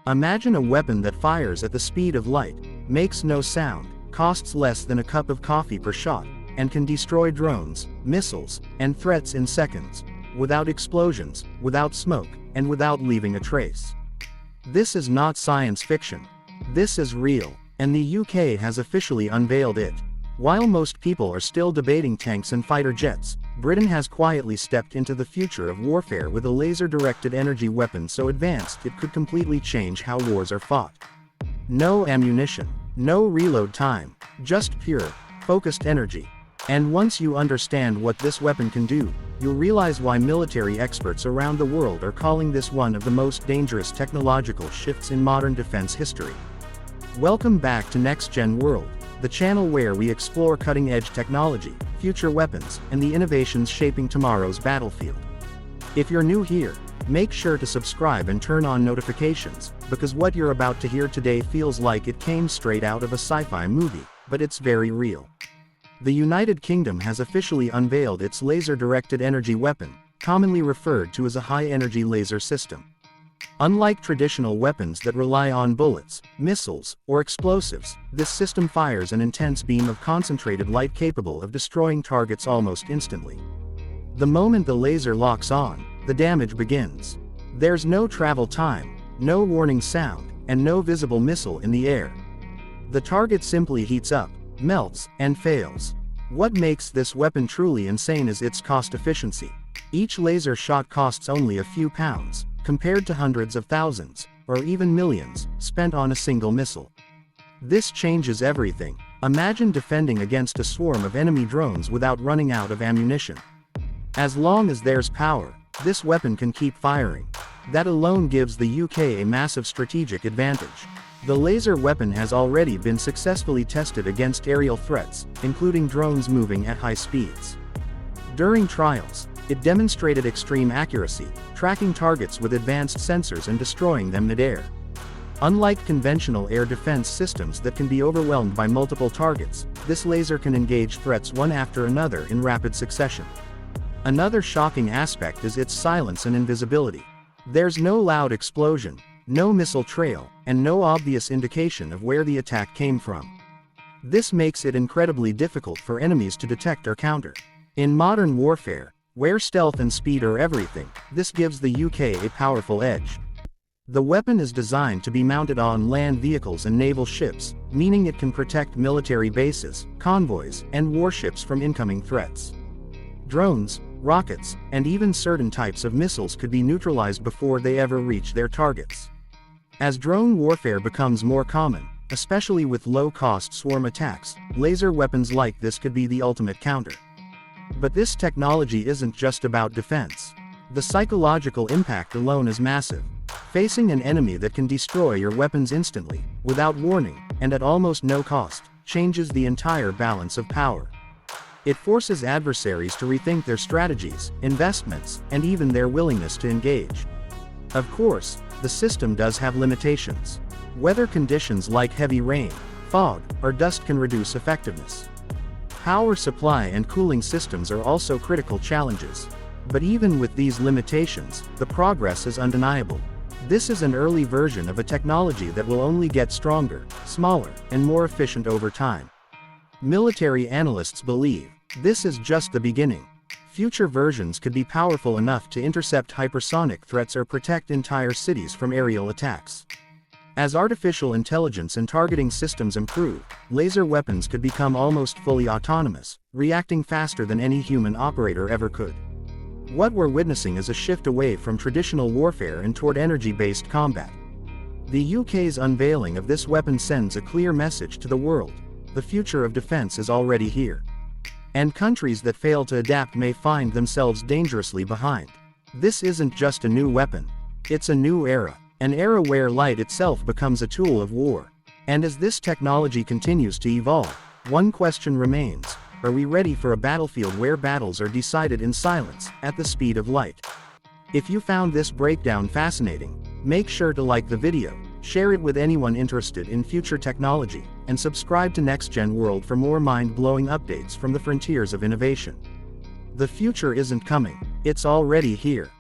Imagine a weapon that fires at the speed of light, makes no sound, costs less than a cup of coffee per shot, and can destroy drones, missiles, and threats in seconds, without explosions, without smoke, and without leaving a trace. This is not science fiction. This is real, and the UK has officially unveiled it. While most people are still debating tanks and fighter jets, Britain has quietly stepped into the future of warfare with a laser-directed energy weapon so advanced it could completely change how wars are fought. No ammunition, no reload time, just pure, focused energy. And once you understand what this weapon can do, you'll realize why military experts around the world are calling this one of the most dangerous technological shifts in modern defense history. Welcome back to NextGen World, the channel where we explore cutting-edge technology, future weapons, and the innovations shaping tomorrow's battlefield. If you're new here, make sure to subscribe and turn on notifications, because what you're about to hear today feels like it came straight out of a sci-fi movie, but it's very real. The United Kingdom has officially unveiled its laser-directed energy weapon, commonly referred to as a high-energy laser system. Unlike traditional weapons that rely on bullets, missiles, or explosives, this system fires an intense beam of concentrated light capable of destroying targets almost instantly. The moment the laser locks on, the damage begins. There's no travel time, no warning sound, and no visible missile in the air. The target simply heats up, melts, and fails. What makes this weapon truly insane is its cost efficiency. Each laser shot costs only a few pounds, compared to hundreds of thousands, or even millions, spent on a single missile. This changes everything. Imagine defending against a swarm of enemy drones without running out of ammunition. As long as there's power, this weapon can keep firing. That alone gives the UK a massive strategic advantage. The laser weapon has already been successfully tested against aerial threats, including drones moving at high speeds. During trials, it demonstrated extreme accuracy, tracking targets with advanced sensors and destroying them mid-air. Unlike conventional air defense systems that can be overwhelmed by multiple targets, this laser can engage threats one after another in rapid succession. Another shocking aspect is its silence and invisibility. There's no loud explosion, no missile trail, and no obvious indication of where the attack came from. This makes it incredibly difficult for enemies to detect or counter. In modern warfare, where stealth and speed are everything, this gives the UK a powerful edge. The weapon is designed to be mounted on land vehicles and naval ships, meaning it can protect military bases, convoys, and warships from incoming threats. Drones, rockets, and even certain types of missiles could be neutralized before they ever reach their targets. As drone warfare becomes more common, especially with low-cost swarm attacks, laser weapons like this could be the ultimate counter. But this technology isn't just about defense. The psychological impact alone is massive. Facing an enemy that can destroy your weapons instantly, without warning, and at almost no cost, changes the entire balance of power. It forces adversaries to rethink their strategies, investments, and even their willingness to engage. Of course, the system does have limitations. Weather conditions like heavy rain, fog, or dust can reduce effectiveness. Power supply and cooling systems are also critical challenges. But even with these limitations, the progress is undeniable. This is an early version of a technology that will only get stronger, smaller, and more efficient over time. Military analysts believe this is just the beginning. Future versions could be powerful enough to intercept hypersonic threats or protect entire cities from aerial attacks. As artificial intelligence and targeting systems improve, laser weapons could become almost fully autonomous, reacting faster than any human operator ever could. What we're witnessing is a shift away from traditional warfare and toward energy-based combat. The UK's unveiling of this weapon sends a clear message to the world: the future of defense is already here. And countries that fail to adapt may find themselves dangerously behind. This isn't just a new weapon. It's a new era. An era where light itself becomes a tool of war. And as this technology continues to evolve, one question remains: are we ready for a battlefield where battles are decided in silence, at the speed of light? If you found this breakdown fascinating, make sure to like the video, share it with anyone interested in future technology, and subscribe to NextGen World for more mind-blowing updates from the frontiers of innovation. The future isn't coming, it's already here.